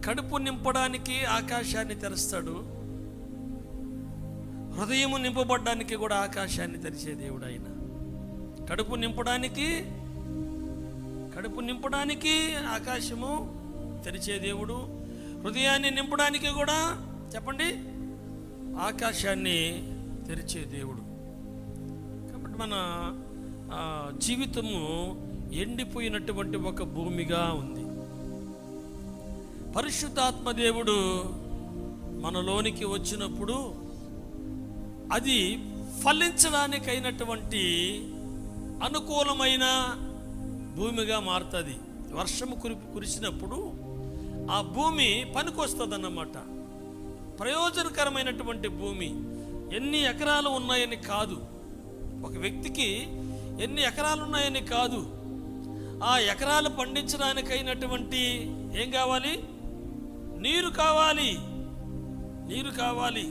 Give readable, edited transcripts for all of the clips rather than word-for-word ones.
కడుపు నింపడానికి ఆకాశాన్ని తెరుస్తాడు, హృదయము నింపబడ్డానికి కూడా ఆకాశాన్ని తెరిచే దేవుడు ఆయన. కడుపు నింపడానికి ఆకాశము తెరిచే దేవుడు, హృదయాన్ని నింపడానికి కూడా చెప్పండి ఆకాశాన్ని తెరిచే దేవుడు. కాబట్టి మన జీవితము ఎండిపోయినటువంటి ఒక భూమిగా ఉంది. పరిశుద్ధాత్మ దేవుడు మనలోనికి వచ్చినప్పుడు అది ఫలించడానికైనటువంటి అనుకూలమైన భూమిగా మారుతుంది. వర్షము కురిసినప్పుడు ఆ భూమి పనికొస్తుంది అన్నమాట. ప్రయోజనకరమైనటువంటి భూమి. ఎన్ని ఎకరాలు ఉన్నాయని కాదు, ఒక వ్యక్తికి ఎన్ని ఎకరాలు ఉన్నాయని కాదు, ఆ ఎకరాలు పండించడానికైనటువంటి ఏం కావాలి? నీరు కావాలి.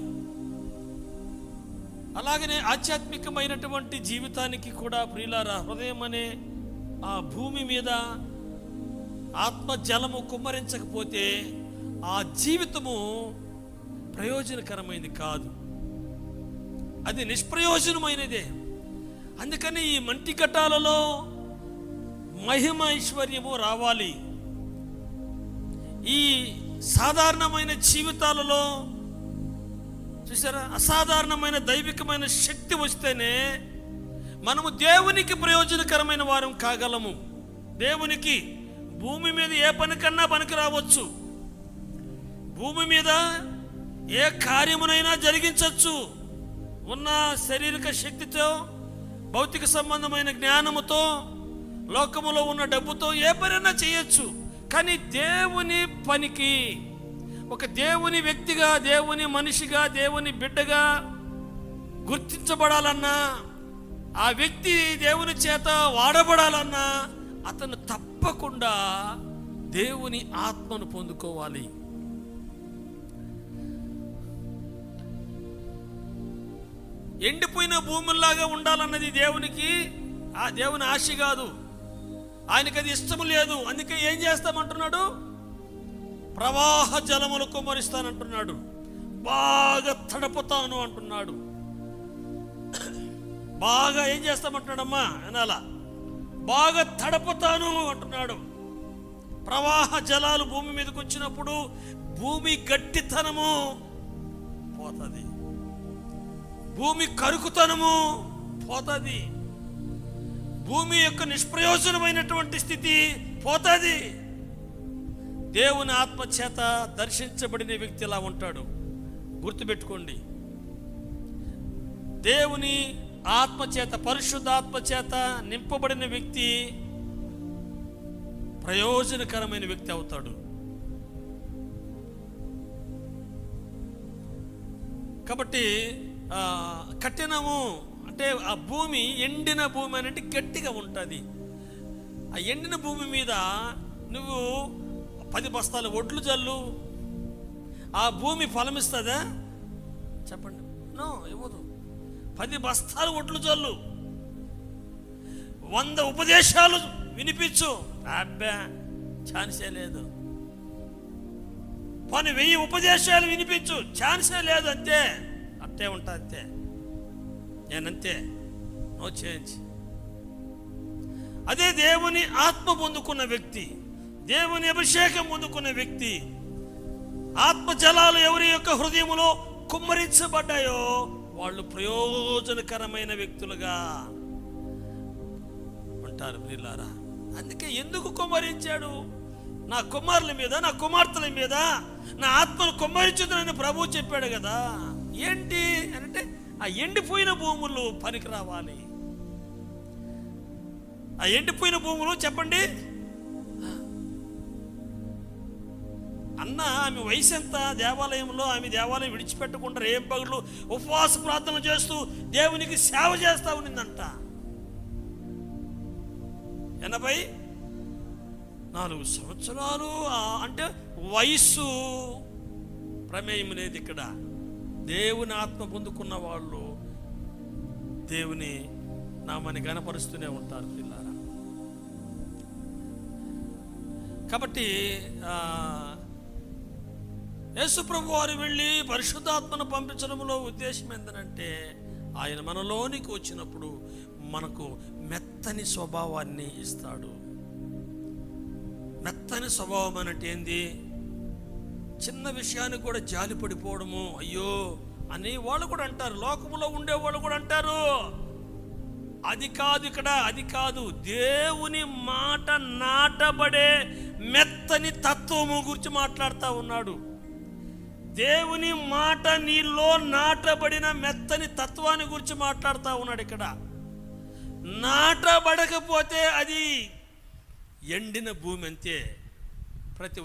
అలాగనే ఆధ్యాత్మికమైనటువంటి జీవితానికి కూడా ప్రియులారా, హృదయం అనే ఆ భూమి మీద ఆత్మ జలము కుమ్మరించకపోతే ఆ జీవితము ప్రయోజనకరమైనది కాదు, అది నిష్ప్రయోజనమైనదే. అందుకని ఈ మంటి ఘట్టాలలో మహిమ ఐశ్వర్యము రావాలి. ఈ సాధారణమైన జీవితాలలో చూసారా, అసాధారణమైన దైవికమైన శక్తి వస్తేనే మనము దేవునికి ప్రయోజనకరమైన వారం కాగలము. దేవునికి భూమి మీద ఏ పనికన్నా పనికి రావచ్చు, భూమి మీద ఏ కార్యమునైనా జరిగించవచ్చు. ఉన్న శారీరక శక్తితో, భౌతిక సంబంధమైన జ్ఞానముతో, లోకములో ఉన్న డబ్బుతో ఏ పనైనా చేయొచ్చు. కానీ దేవుని పనికి, ఒక దేవుని వ్యక్తిగా, దేవుని మనిషిగా, దేవుని బిడ్డగా గుర్తించబడాలన్నా, ఆ వ్యక్తి దేవుని చేత వాడబడాలన్నా అతను తప్పకుండా దేవుని ఆత్మను పొందుకోవాలి. ఎండిపోయిన భూముల్లాగా ఉండాలన్నది దేవునికి, ఆ దేవుని ఆశ కాదు, ఆయనకి అది ఇష్టము లేదు. అందుకే ఏం చేస్తామంటున్నాడు? ప్రవాహ జలములు కుమ్మరిస్తానంటున్నాడు, బాగా తడపుతాను అంటున్నాడు. బాగా ఏం చేస్తామంటున్నాడమ్మా అనాలా? బాగా తడపుతాను అంటున్నాడు. ప్రవాహ జలాలు భూమి మీదకి వచ్చినప్పుడు భూమి గట్టితనము పోతుంది, భూమి కరుకుతనము పోతుంది, భూమి యొక్క నిష్ప్రయోజనమైనటువంటి స్థితి పోతుంది. దేవుని ఆత్మ చేత దర్శించబడిన వ్యక్తి ఇలా ఉంటాడు. గుర్తుపెట్టుకోండి, దేవుని ఆత్మ చేత, పరిశుద్ధాత్మ చేత నింపబడిన వ్యక్తి ప్రయోజనకరమైన వ్యక్తి అవుతాడు. కాబట్టి కఠినము అంటే ఆ భూమి, ఎండిన భూమి అంటే గట్టిగా ఉంటుంది. ఆ ఎండిన భూమి మీద నువ్వు 10 బస్తాల ఒడ్లు జల్లు, ఆ భూమి ఫలమిస్తుందా? చెప్పండి, నో, ఇవ్వదు. 10 బస్తాలు ఒడ్లు జల్లు, 100 ఉపదేశాలు వినిపించు, అబ్బా ఛాన్సే లేదు. పోనీ 1000 ఉపదేశాలు వినిపించు, ఛాన్సే లేదు. అంతే, అట్టే ఉంటా, అంతే, నేనంతే, నో చేంజ్. అదే దేవుని ఆత్మ పొందుకున్న వ్యక్తి, దేవుని అభిషేకం పొందుకున్న వ్యక్తి, ఆత్మ జలాలు ఎవరి యొక్క హృదయములో కుమ్మరించబడ్డాయో వాళ్ళు ప్రయోజనకరమైన వ్యక్తులుగా ఉంటారు ప్రియులారా. అందుకే ఎందుకు కుమ్మరించాడు? నా కుమారుల మీద, నా కుమార్తెల మీద నా ఆత్మను కుమ్మరించుదని ప్రభువు చెప్పాడు కదా. ఏంటి అంటే ఆ ఎండిపోయిన భూములు పనికి రావాలి. ఆ ఎండిపోయిన భూములు చెప్పండి అన్న, ఆమె వయసు ఎంత? దేవాలయంలో ఆమె దేవాలయం విడిచిపెట్టకుండా రేం పగలు ఉపవాస ప్రార్థన చేస్తూ దేవునికి సేవ చేస్తా ఉన్నిందంట. 84 సంవత్సరాలు అంటే వయస్సు ప్రమేయం లేదు ఇక్కడ. దేవుని ఆత్మ పొందుకున్న వాళ్ళు దేవుని నామాన్ని గణపరుస్తూనే ఉంటారు పిల్లారా. కాబట్టి యేసు ప్రభు వారు వెళ్ళి పరిశుద్ధాత్మను పంపించడంలో ఉద్దేశం ఏంటంటే ఆయన మనలోనికి వచ్చినప్పుడు మనకు మెత్తని స్వభావాన్ని ఇస్తాడు. మెత్తని స్వభావం అంటే ఏంది? చిన్న విషయానికి కూడా జాలి పడిపోవడము, అయ్యో అని వాళ్ళు కూడా అంటారు, లోకంలో ఉండే వాళ్ళు కూడా అంటారు. అది కాదు ఇక్కడ, అది కాదు. దేవుని మాట నాటబడే మెత్తని తత్వము గురించి మాట్లాడుతూ ఉన్నాడు. దేవుని మాట నీలో నాటబడిన మెత్తని తత్వాన్ని గురించి మాట్లాడుతూ ఉన్నాడు ఇక్కడ. నాటబడకపోతే అది ఎండిన భూమి అంతే. ప్రతి